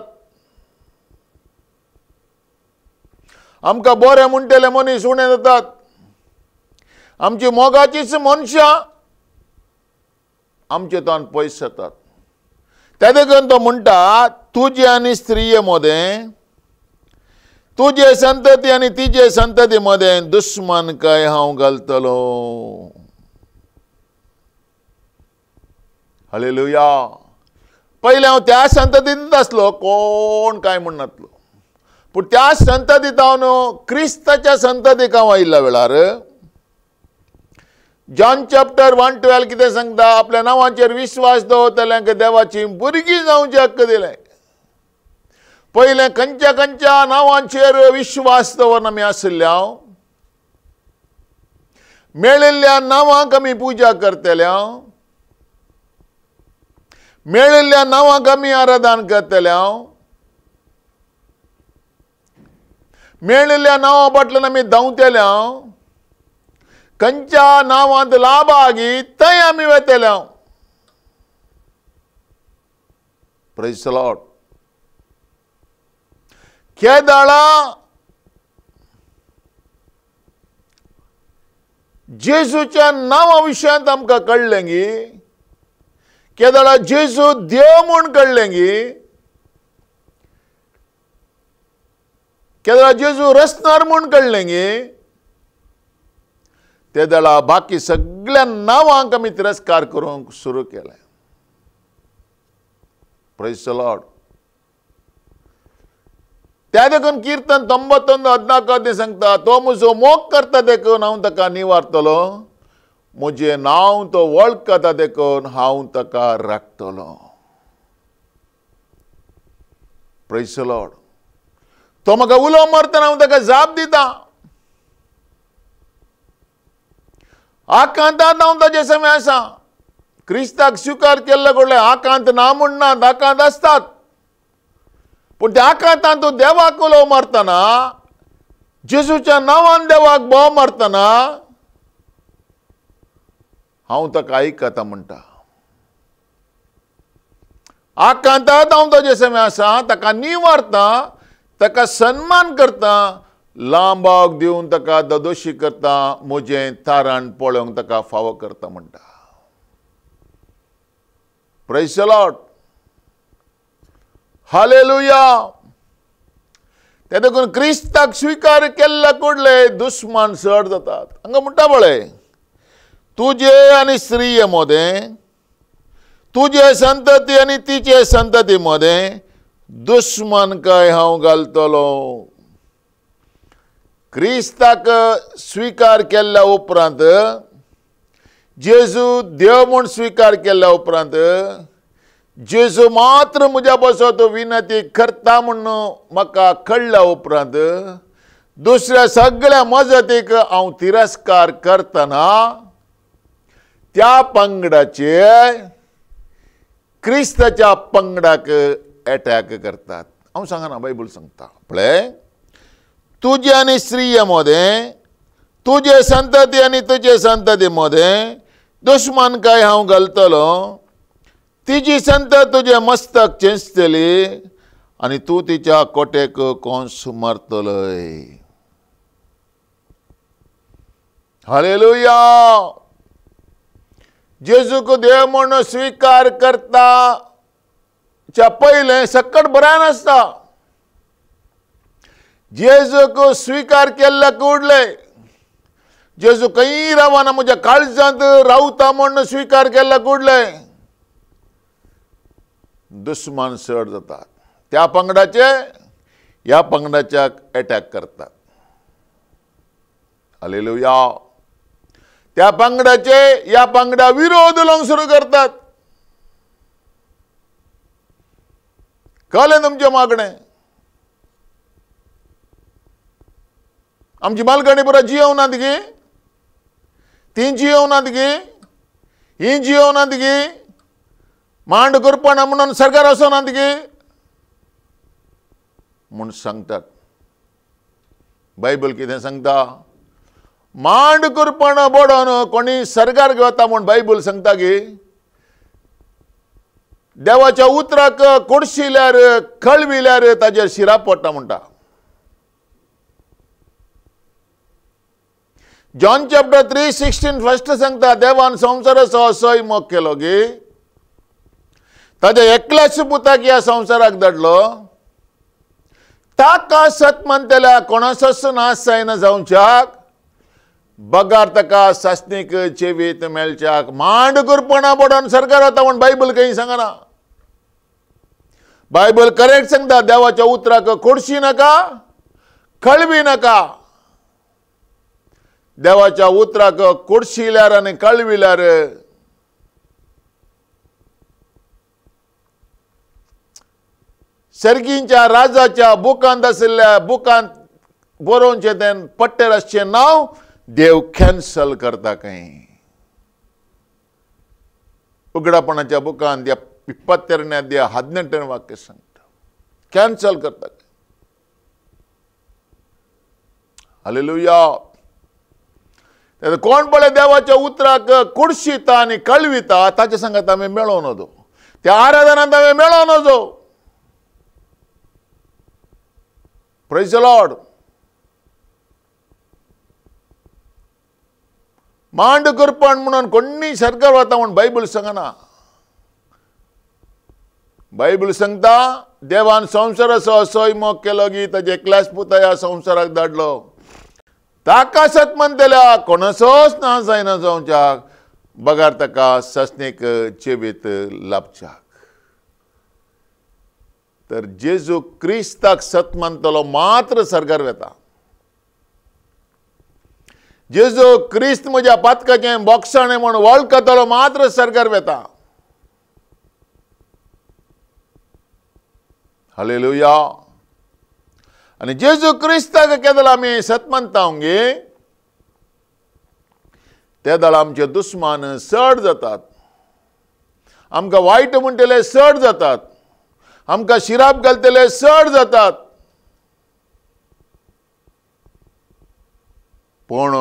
आमकां बरें म्हणटले मनीस उणे जातात. आमची मोगाचीच मनशां आमचे तोंड पयस जातात. त्या देखून तो म्हणटा तुजे आनी स्त्रिये मदें तुजे संतती आनी तिजे संतती मदें दुश्मनकाय हांव घालतलो. हालेलुया. पयलीं हांव त्या संततींत आसलो कोण काय म्हणनातलो, पूण त्या संततींत हांव न्हू क्रिस्ताच्या संततीक हांव आयिल्ल्या वेळार जॉन चॅप्टर 1:12 कितें सांगता, आपल्या नांवाचेर विश्वास दवरतल्यांक देवाची भुरगीं जावंचे हक्क दिले. पयलें खंयच्या खंयच्या नांवांचेर विश्वास दवरून आमी आसले, हांव मेळिल्ल्या नांवांक आमी पुजा करतले, हांव मेळिल्ल्या नांवांक आमी आराधन करतले, हांव मेळिल्ल्या नांवा फाटल्यान आमी धांवतले, हांव खंयच्या नांवांत लाभागी थंय आमी वतले, हांव. Praise the lord. केदाळा जेजूच्या नांवा विशयांत आमकां कळ्ळें गी, केदाळा जेजू देव म्हूण कळ्ळें गी, केदाळा जेजू रचणार म्हूण कळ्ळें गी, ते दळा बाकी सगळ्या नांवांक आमी तिरस्कार करूंक सुरू केलें. Praise the Lord. त्या देखून कीर्तन 91:14 सांगता, तो म्हजो मोग करता देखून हांव ताका निवारतलो, म्हजें नांव तो वळखता देखून हांव ताका राखतलो. Praise the Lord. तो म्हाका उलो मारतना हांव ताका जाप दिता. आकांतांत हांव ताचे समय आसा. क्रिस्ताक स्वीकार केल्ले कडले आकांत ना म्हणनात, आकांत आसतात, पूण त्या आकांतांत तूं देवाक उलो मारतना, जेजूच्या नांवान देवाक बोव मारतना हांव ताका आयकता म्हणटा. आकांतांत हांव ताचे समय आसा, ताका निवारता, ताका सन्मान करता, लांबाक दिवन ताका ददोशी करता, म्हजें तारण पळोवंक ताका फावो करता म्हणटा. Praise the lord. हालेलुया. ते देखून क्रिस्ताक स्वीकार केल्ल्या कडले दुश्मन चड जातात. हांगा म्हणटा पळय, तुजे आनी स्त्रिये मदें तुजे संतती आनी तिचे संतती मदें दुश्मनकाय हांव घालतलो. क्रिस्ताक स्वीकार केल्ल्या उपरांत, जेजू देव म्हूण स्वीकार केल्ल्या उपरांत, जेजू मात्र म्हज्या बसत विनंती करता म्हणून म्हाका कळ्ळ्या उपरांत, दुसऱ्या सगळ्या मजतीक हांव तिरस्कार करतना त्या पंगडाचे क्रिस्ताच्या पंगडाक अटॅक करतात. हांव सांगना, बायबल सांगता पळय, तुजे आनी स्त्रिये मदें तुजे संतती आनी तुजे संतती मदें दुश्मनकाय हांव घालतलो. तिची संतत तुजे मस्तक चेंचतली आनी तूं तिच्या कोटेक कोंस मारतलय. हालेलुया. जेजूक देव म्हूण स्वीकार करता च्या पयलें सकट बरें नासता. जेजूक स्वीकार केल्ल्या कडले, जेजू खंय रावना, म्हज्या काळजांत रावता म्हूण स्वीकार केल्ल्या कडले दुश्मन चड जातात. त्या पंगडाचे ह्या पंगडाच्याक अटॅक करतात. हालेलुया. त्या पंगडाचे ह्या पंगडा विरोध उलोवंक सुरू करतात. कळ्ळें तुमचें मागणें? आमची बालगणी पुरा जियोवनात गे, ती जियोवनात गे, ही जियोवनात गे, मांड करपना म्हणून सरकार वचनात गे म्हूण सांगतात. बायबल कितें सांगता? मांड करपण बडोवन कोणी सरकार घेता म्हूण बायबल सांगता गे. देवाच्या उतराक कोडशिल्यार कळविल्यार ताजेर शिराप पडटा म्हणटा. जॉन चॅप्टर 3:16 फर्स्ट सांगता देवान संवसार असोय मोग केलो गे ताच्या एकल्याच पुताक ह्या संवसाराक धाडलो ताका सत म्हणटल्या कोणाचोच नाश जायना जावच्याक बगार ताका सासणीक चेवीत मेळच्याक मांड गुरपणा पडोन सरकार वता म्हण बायबल काही सांगना. बायबल करेक्ट सांगता देवाच्या उतराक कोडशी नाका कळवी नाका. देवाच्या उतराक कोडशिल्यार आनी कळविल्यार सर्गींच्या राजाच्या बुकांत आशिल्ल्या बुकांत बरोवचे तें पट्टेर आसचें नांव देव कॅन्सल करता खंय. उगडापणाच्या बुकांत 22 वाक्य सांगता कॅन्सल करता. हालेलुया. कोण पळय देवाच्या उतराक कुडशिता आनी कळविता ताचे सांगत आमी मेळोवन वचो त्या आराधनांत आमी मेळोवन वचो. Praise the lord. मांड करपण म्हणून कोणी सरकार वता म्हण बायबल सांगना. बायबल सांगता देवान संवसार असोय मोग केलो की ताजे एकल्याच पुता ह्या संवसाराक धाडलो ताका सत म्हणटल्या कोणाचोच नाश जायना जावच्याक बगार ताका ससणीक चेवीत लाभच्याक. तर जेजू क्रिस्ताक सत म्हणटलो मात्र सरकार वेता. जेजू क्रिस्त म्हज्या पातकाचें बोक्षाणें म्हूण वळखतलो मात्र सरकार वेता. हालेलुया. आनी जेजू क्रिस्ताक केदल आमी सत म्हणटा गे ते दळ आमचे दुस्मान चड जातात. आमकां वायट म्हणटले चड जातात. आमकां शिराप घालतले चड जातात. पूण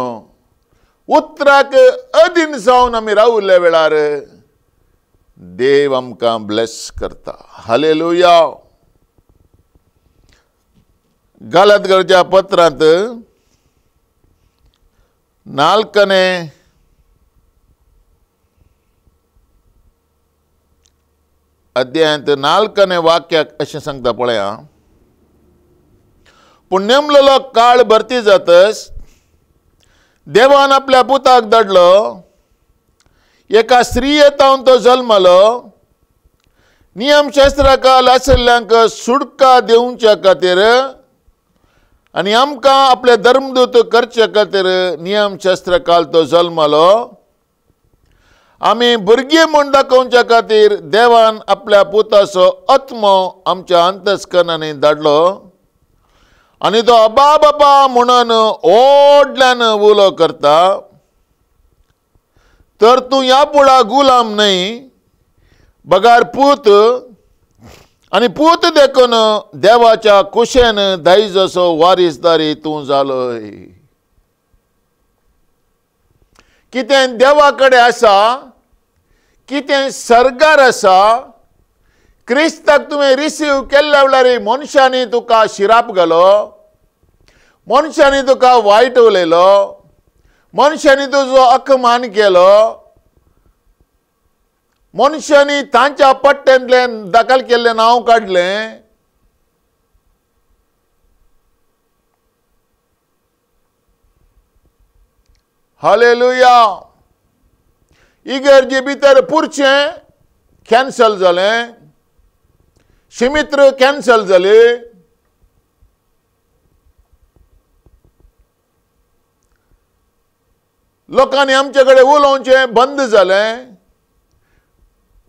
उतराक अधीन जावन आमी रावल्या वेळार देव आमकां ब्लेस करता. हालेलुया. गालातच्या पत्रांत 4 अध्यायांत 4 वाक्याक अशें सांगता पळया. पूण नेमलेलो काळ भरती जातच देवान आपल्या पुताक धाडलो. एका स्त्रियेतावन तो जल्मलो. नियमशास्त्राकाल आशिल्ल्यांक सुटका दिवच्या खातीर आनी आमकां आपले धर्मदूत करचे खातीर नियमशास्त्रकाल तो जल्मलो. आमी भुरगीं म्हूण दाखोवच्या खातीर देवान आपल्या पुताचो आत्मो आमच्या अंतस्करणांनी धाडलो आनी तो अबा बाबा म्हणून ओडल्यान उलो करता. तर तूं ह्या पुढा गुलाम न्हय बगार पूत आनी पूत देखून देवाच्या कुशेन दायजसो वारीसदारी तूं जालोय. कितें देवा कडेन आसा कितें सरकार आसा क्रिस्ताक तुवें रिसीव केल्ल्या वेळार मनशांनी तुका शिराप घालो. मनशांनी तुका वायट उलयलो. मनशांनी तुजो अपमान केलो. मनशांनी तांच्या पट्ट्यांतल्यान दाखल केल्लें नांव काडलें. हालेलुया. इगर्जे भितर पुरचें कॅन्सल जालें. शिमित्र कॅन्सल जाली. लोकांनी आमचे कडेन उलोवचें बंद जालें.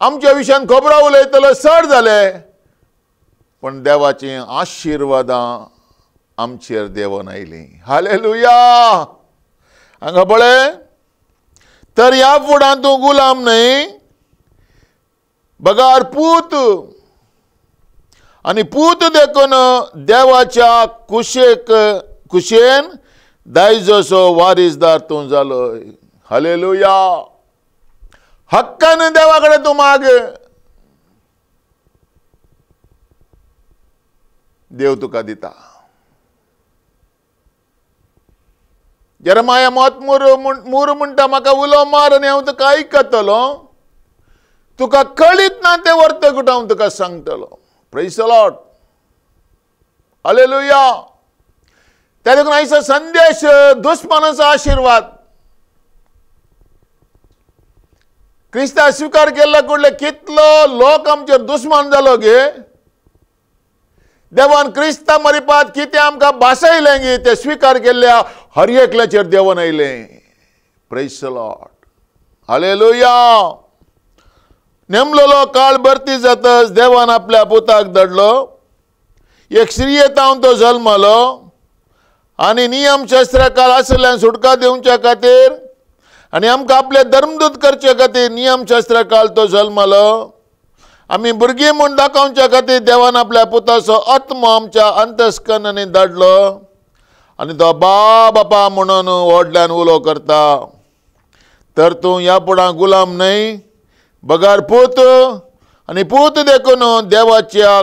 आमच्या विशयान खबरो उलयतलो चड जाले. पण देवाची आशिर्वादां आमचेर देवून आयलीं. हालेलुया. हांगा पळय. तर ह्या फुडां तूं गुलाम न्हय बगार पूत आनी पूत देखून देवाच्या कुशेन दायजसो वारीसदार तूं जालोय. हालेलुया. हक्कान देवा कडेन तूं माग. देव तुका दिता. यरमाया 3 म्हणटा म्हाका उलो मार आनी हांव तुका आयकतलो, तुका कळीत ना ते वर्तकूट हांव तुका सांगतलो. Praise the lord. हालेलुया. त्या देखून आयचो संदेश दुश्मनाचो आशीर्वाद. क्रिस्ता स्वीकार केल्ल्या कडले कितलो लोक आमचेर दुश्मन जालो गे. देवान क्रिस्ता मरिपात कितें आमकां भासयलें गे ते स्वीकार केल्ल्या हर एकल्याचेर देवान आयलें. Praise the lord. हालेलुया. नेमलेलो काळ भरती जातच देवान आपल्या पुताक धाडलो. एक स्त्रियेंत तो जल्मलो आनी नियमशास्त्राकाल आसल्यान सुटका दिवच्या खातीर आनी आमकां आपले धर्मदूत करचे खातीर नियमशास्त्राकाल तो जल्मलो. आमी भुरगीं म्हूण दाखोवच्या खातीर देवान आपल्या पुताचो आत्मा आमच्या अंतस्करणांनी धाडलो आनी तो बापा म्हणून व्हडल्यान उलो करता. तर तूं ह्या पुढा गुलाम न्हय, बगार पूत आनी पूत देखून देवाच्या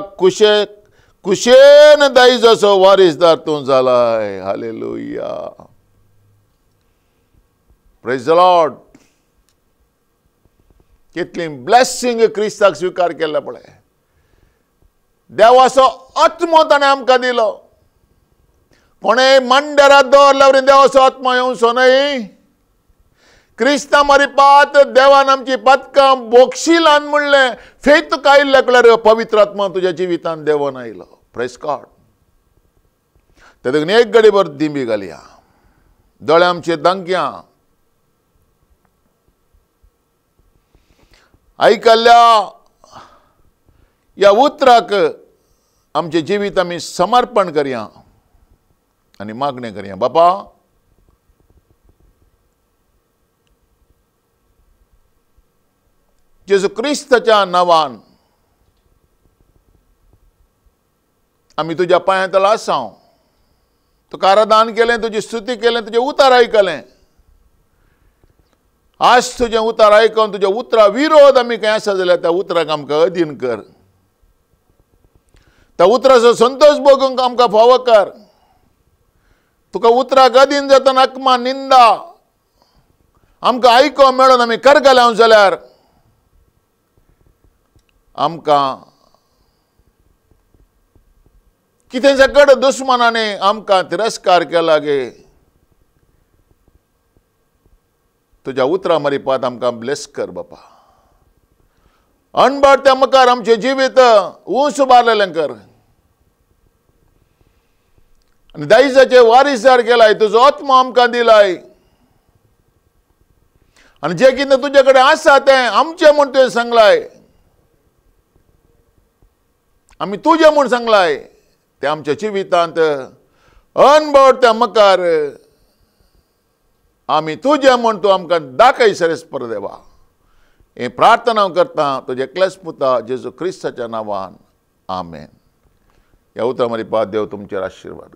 कुशेन दायजाचो वारीसदार तूं जालाय. हालेलुया. Praise the Lord. कितली ब्लेसिंग क्रिस्ताक स्वीकार केला पळय. देवाचो आत्मो ताणें आमकां दिलो. कोणेय मांडरात दवरल्या वरी देवाचो आत्मा येवचो न्हय. क्रिस्ता मरिपात देवान आमची पदकां बोक्षिलान म्हणलें. फेथ कायल्ल्या कडल्यार पवित्र आत्मा तुज्या जिवितान देवान आयलो. Praise God. ते देखून एक घडीभर दिंबी घालया. दोळे आमचे धांकया. आयकल्ल्या ह्या उतराक आमचे जिवीत आमी समर्पण करया आनी मागणें करया. बापा, जेजू क्रिस्ताच्या नांवान आमी तुज्या पांयां आसां. तुका आराधन केलें, तुजी स्तुती केलें, तुजें उतार आयकलें. आज तुजें उतार आयकून तुज्या उतरा विरोध आमी खंय आसा जाल्यार त्या उतराक आमकां अधीन कर. त्या उतराचो संतोश भोगूंक आमकां फावो कर. तुका उतराक अधीन जातना अकमा निंदा आमकां आयको मेळोन आमी करगले जाल्यार आमकां कितें सकट दुश्मनाने आमकां तिरस्कार केला गे. तुज्या उतरा मरिपात आमकां ब्लेस कर बापा. अणभर त्या मुखार आमचें जिवीत उंच बारलेलें कर आनी दायजाचे वारीसदार केलाय. तुजो आत्मा आमकां दिलाय आनी जें कितें तुजे कडेन आसा तें आमचें म्हूण तुवें सांगलाय. आमी तुजें म्हूण सांगलाय. ते आमच्या जिवितांत अणभर त्या मुखार आमी तुजें म्हूण तूं आमकां दाखय सरेस्पर देवा. हे प्रार्थना हांव करता तुजे एकल्याच पुता जेजू क्रिस्ताच्या नांवान. आमेन. ह्या उतरा मरिपात देव तुमचेर आशिर्वाद.